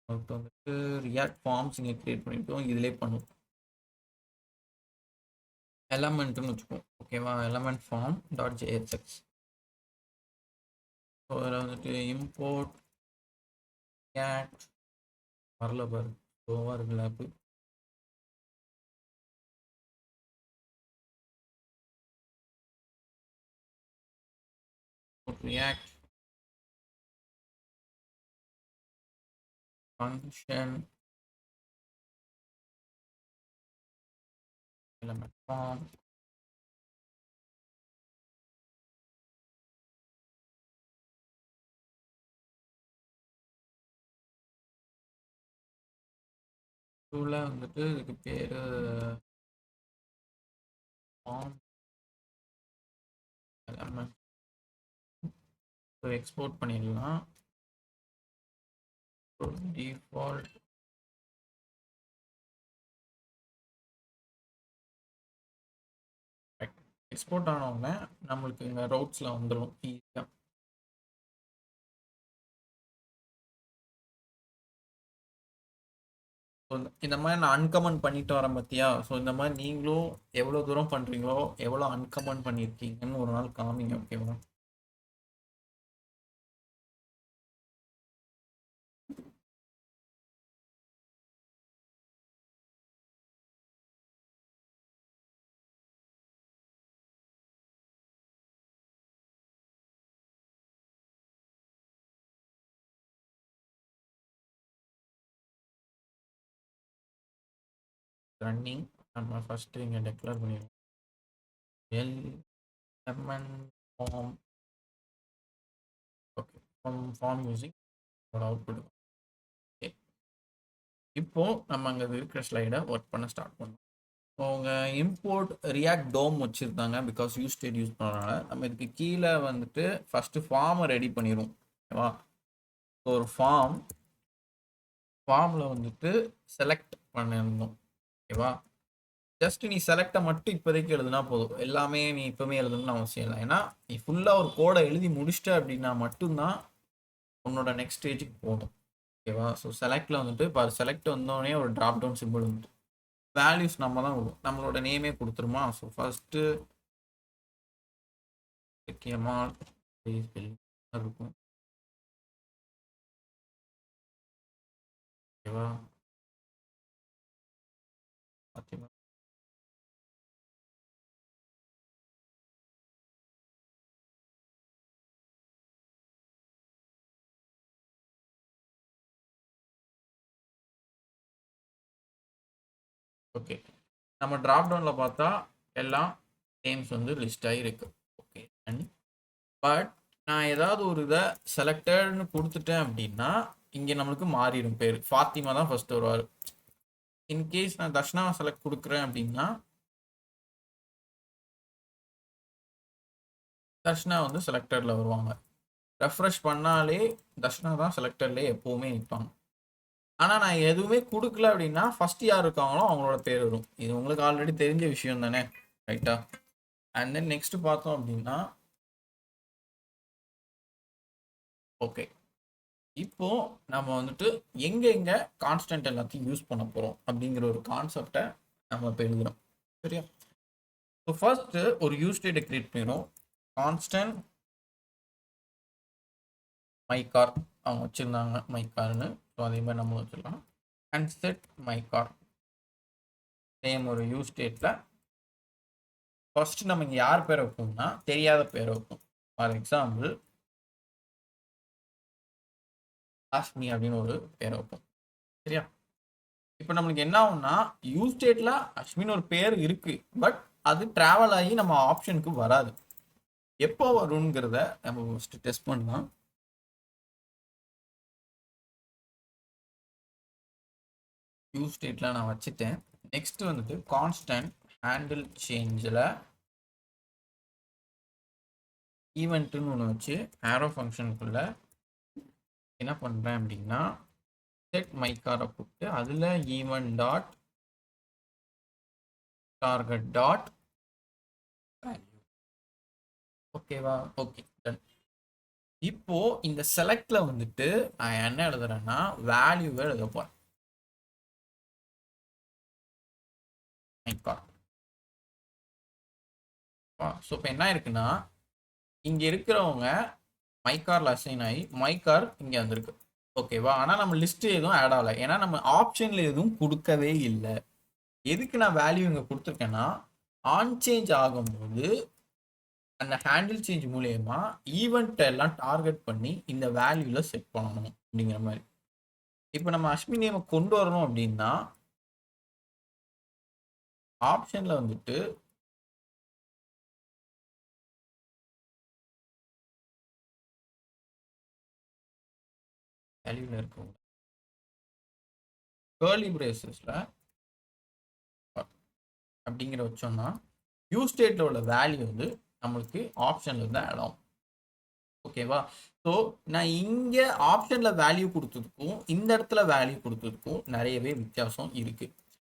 வந்துட்டு ரியாக்ட் ஃபார்ம்ஸ் இங்கே கிரியேட் பண்ணிட்டோம். இதிலே பண்ணுவோம். எலமெண்ட்னு வச்சுப்போம். ஓகேவா? Element form dot JSX. So அதில் வந்துட்டு இம்போர்ட் ரியாக்ட் வரல பாரு, ஸ்லோவாக இருக்கு லேப்பு. ரியாக்ட் ஃபங்க்ஷன் element form டூல வந்துட்டு இதுக்கு பேரு ஃபார்ம் எலமெண்ட். எக்ஸ்போர்ட் பண்ணிடலாம். டிஃபால்ட் எக்ஸ்போர்ட் ஆனவங்க நம்மளுக்கு இங்கே ரவுட்ஸில் வந்துடும் ஈஸியாக. இந்த மாதிரி நான் அன்கமெண்ட் பண்ணிட்டு வரேன் பார்த்தியா? ஸோ இந்த மாதிரி நீங்களும் எவ்வளோ தூரம் பண்ணுறீங்களோ, எவ்வளோ அன்கமெண்ட் பண்ணியிருக்கீங்கன்னு ஒரு நாள் காமிங்க. ஓகேவா? ரன்னிங். நம்ம ஃபஸ்ட்டு இங்கே டெக்ளேர் பண்ணிடுவோம். mn form. Okay, form using output. Okay, இப்போ நம்ம அங்கே இருக்கிற ஸ்லைடை ஒர்க் பண்ண ஸ்டார்ட் பண்ணோம். அவங்க இம்போர்ட் ரியாக்ட் டோம் வச்சுருந்தாங்க, பிகாஸ் யூஸ் ஸ்டேட் யூஸ் பண்ணுறதுனால நம்ம இதுக்கு கீழே வந்துட்டு ஃபஸ்ட்டு ஃபார்மை ரெடி பண்ணிடுவோம். ஓகேவா? ஒரு ஃபார்மில் வந்துட்டு செலக்ட் பண்ணிடணும். ஓகேவா? ஜஸ்ட் நீ செலக்டை மட்டும் இப்போதைக்கு எழுதுனா போதும், எல்லாமே நீ இப்போவே எழுதணும்னு அவசியம் இல்லை. ஏன்னா நீ ஃபுல்லாக ஒரு கோடை எழுதி முடிச்சிட்ட அப்படின்னா மட்டும்தான் உன்னோட நெக்ஸ்ட் ஸ்டேஜுக்கு போகணும். ஓகேவா? ஸோ செலக்டில் வந்துட்டு இப்போ செலக்ட் வந்தோடனே ஒரு ட்ராப் டவுன் சிம்பிள் வந்துட்டு வேல்யூஸ் நம்ம தான் கொடுக்கும், நம்மளோட நேமே கொடுத்துருமா. ஸோ ஃபஸ்ட்டு இருக்கும். ஓகேவா? ஓகே, நம்ம ட்ராப் டவுனில் பார்த்தா எல்லாம் நேம்ஸ் வந்து லிஸ்ட் ஆகிருக்கு. ஓகே, அண்ட் பட் நான் ஏதாவது ஒரு இதை செலக்டட்னு கொடுத்துட்டேன் அப்படின்னா இங்கே நம்மளுக்கு மாறிடும் பேர். ஃபாத்திமா தான் ஃபர்ஸ்ட் வருவார். இன்கேஸ் நான் தர்ஷனாவை செலக்ட் கொடுக்குறேன் அப்படின்னா தர்ஷனா வந்து செலக்டரில் வருவாங்க. ரெஃப்ரெஷ் பண்ணாலே தர்ஷனா தான் செலக்டர்லேயே எப்போவுமே நிற்பாங்க. ஆனால் நான் எதுவுமே கொடுக்கல அப்படின்னா ஃபர்ஸ்ட் யார் இருக்காங்களோ அவங்களோட பேர் வரும். இது உங்களுக்கு ஆல்ரெடி தெரிஞ்ச விஷயம் தானே, ரைட்டா? அண்ட் தென் நெக்ஸ்ட் பார்த்தோம் அப்படின்னா ஓகே, இப்போ நம்ம வந்துட்டு எங்க கான்ஸ்டன்ட் எல்லாத்தையும் யூஸ் பண்ண போறோம் அப்படிங்கிற ஒரு கான்செப்டை நம்ம இப்போ எழுதுறோம். சரியா? ஸோ ஃபர்ஸ்ட் ஒரு யூஸ் ஸ்டேட்டை கிரியேட் பண்ணிடும். கான்ஸ்டன்ட் மைகார் அவங்க வச்சிருந்தாங்க மைகார்னு. ஸோ அதே மாதிரி நம்ம வச்சிடலாம். அண்ட் செட் மைகார் சேம் ஒரு யூஸ் ஸ்டேட்டில் ஃபர்ஸ்ட் நம்ம இங்கே யார் பேரை வைப்போம்னா தெரியாத பேரை வைப்போம். ஃபார் எக்ஸாம்பிள் அஸ்மி அப்படின்னு ஒரு பேரை வைப்போம். சரியா? இப்போ நம்மளுக்கு என்ன ஆகும்னா யூஸ் ஸ்டேட்டில் அஸ்மின்னு ஒரு பேர் இருக்கு, பட் அது டிராவல் ஆகி நம்ம ஆப்ஷனுக்கு வராது. எப்போ வருங்கிறத நம்ம ஃபர்ஸ்ட் டெஸ்ட் பண்ணலாம். யூஸ் ஸ்டேட்டில் நான் வச்சுட்டேன். நெக்ஸ்ட் வந்துட்டு கான்ஸ்டன்ட் ஹேண்டில் சேஞ்சில் ஈவெண்ட்டுன்னு ஒன்று வச்சு ஆரோ ஃபங்க்ஷனுக்குள்ள என்ன பண்ணுறேன் அப்படின்னா செட் மைக்காரை கூப்பிட்டு அதில் event dot target dot value. ஓகேவா? Okay, done. இப்போ இந்த செலக்ட்ல வந்துட்டு நான் என்ன எழுதுறேன்னா வேல்யூவை எழுத போறேன். மைக்கார். ஸோ இப்போ என்ன இருக்குன்னா இங்கே இருக்கிறவங்க மைக்காரில் அசைன் ஆகி மைக்கார் இங்கே வந்திருக்கு. ஓகேவா? ஆனால் நம்ம லிஸ்ட் எதுவும் ஆட் ஆகலை, ஏன்னா நம்ம ஆப்ஷனில் எதுவும் கொடுக்கவே இல்லை. எதுக்கு நான் வேல்யூ இங்கே கொடுத்துருக்கேன்னா ஆன் சேஞ்ச் ஆகும்போது அந்த ஹேண்டில் சேஞ்ச் மூலயமா ஈவெண்ட் எல்லாம் டார்கெட் பண்ணி இந்த வேல்யூவில் செட் பண்ணணும் அப்படிங்கிற மாதிரி. இப்போ நம்ம அஸ்மி நேமை கொண்டு வரணும் அப்படின்னா ஆப்ஷனில் வந்துட்டு வேல்யூவில் இருக்கும் கேர்லி பிரேசஸில் அப்படிங்கிற வச்சோம்னா யூஸ் ஸ்டேட்டில் உள்ள வேல்யூ வந்து நம்மளுக்கு ஆப்ஷனில் இருந்து ஆட் ஆகும். ஓகேவா? ஸோ நான் இங்கே ஆப்ஷனில் வேல்யூ கொடுத்ததுக்கும் இந்த இடத்துல வேல்யூ கொடுத்ததுக்கும் நிறையவே வித்தியாசம் இருக்குது.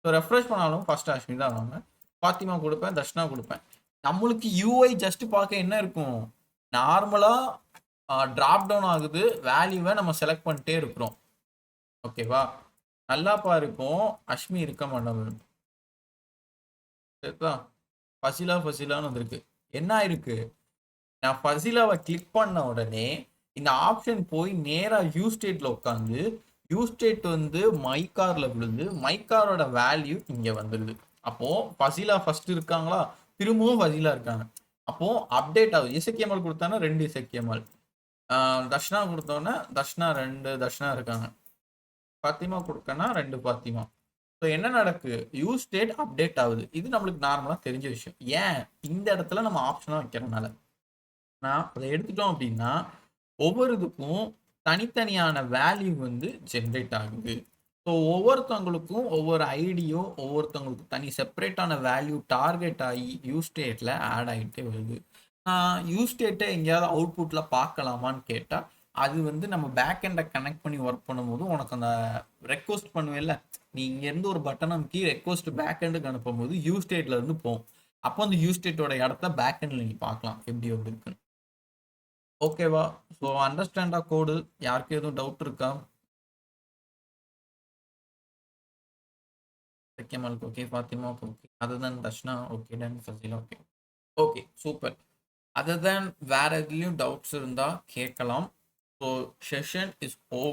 ஸோ ரெஃப்ரெஷ் பண்ணாலும் ஃபர்ஸ்ட் அஸ்மி தான் வாங்க, ஃபாத்திமா கொடுப்பேன், தர்ஷனா கொடுப்பேன். நம்மளுக்கு யூஐ ஜஸ்ட் பார்க்க என்ன இருக்கும், நார்மலாக ட்ராப் டவுன் ஆகுது, வேல்யூவை நம்ம செலக்ட் பண்ணிட்டே இருக்கிறோம். ஓகேவா? நல்லா பாருக்கும் அஸ்மி இருக்க மாட்டோம். சரிதா? ஃபசிலான்னு வந்திருக்கு. என்ன இருக்கு, நான் ஃபசிலாவை கிளிக் பண்ண உடனே இந்த ஆப்ஷன் போய் நேராக யூ ஸ்டேட்டில் உட்காந்து யூ ஸ்டேட் வந்து மைக்காரில் விழுந்து மைக்காரோட வேல்யூ இங்கே வந்துடுது. அப்போது ஃபசிலா ஃபர்ஸ்ட் இருக்காங்களா, திரும்பவும் ஃபசிலா இருக்காங்க. அப்போது அப்டேட் ஆகுது. இசக்கியமல் கொடுத்தானா 2 இசக்கியமல், தர்ஷனா கொடுத்தோன்னே தர்ஷனா 2 தர்ஷனா இருக்காங்க, ஃபாத்திமா கொடுக்கனா 2 ஃபாத்திமா. ஸோ என்ன நடக்கு யூஸ் ஸ்டேட் அப்டேட் ஆகுது. இது நம்மளுக்கு நார்மலா தெரிஞ்ச விஷயம். ஏன் இந்த இடத்துல நம்ம ஆப்ஷனா வைக்கிறனால. நான் அதை எடுத்துட்டோம் அப்படின்னா ஒவ்வொரு இதுக்கும் தனித்தனியான வேல்யூ வந்து ஜென்ரேட் ஆகுது. ஸோ ஒவ்வொருத்தவங்களுக்கும் ஒவ்வொரு ஐடியோ ஒவ்வொருத்தவங்களுக்கும் தனி செப்பரேட்டான வேல்யூ டார்கெட் ஆகி யூஸ் ஸ்டேட்ல ஆட் ஆகிட்டே வருது. யூஸ் ஸ்டேட்டை எங்கேயாவது அவுட்புட்ல பார்க்கலாமான்னு கேட்டா அது வந்து நம்ம பேக் எண்டை கனெக்ட் பண்ணி ஒர்க் பண்ணும்போது உனக்கு அந்த ரெக்வஸ்ட் பண்ணுவேல்ல, நீ இங்கேருந்து ஒரு பட்டன் அமைக்கி ரெக்வஸ்ட் பேக் எண்டுக்கு அனுப்பும்போது யூ ஸ்டேட்ல இருந்து போகும். அப்போ அந்த யூ ஸ்டேட்டோட இடத்த பேக் எண்ட்ல நீ பார்க்கலாம் எப்படி இருக்குன்னு. ஓகேவா? ஸோ அண்டர்ஸ்டாண்டா கோடு? யாருக்கு எதுவும் டவுட் இருக்கா? சக்கியமாலுக்கு ஓகே, ஃபாத்திமாவுக்கு okay, other than Darshana okay, done Fasila okay. Okay super. Other than வேற எதுலயும் டவுட்ஸ் இருந்தா கேட்கலாம். So session is over.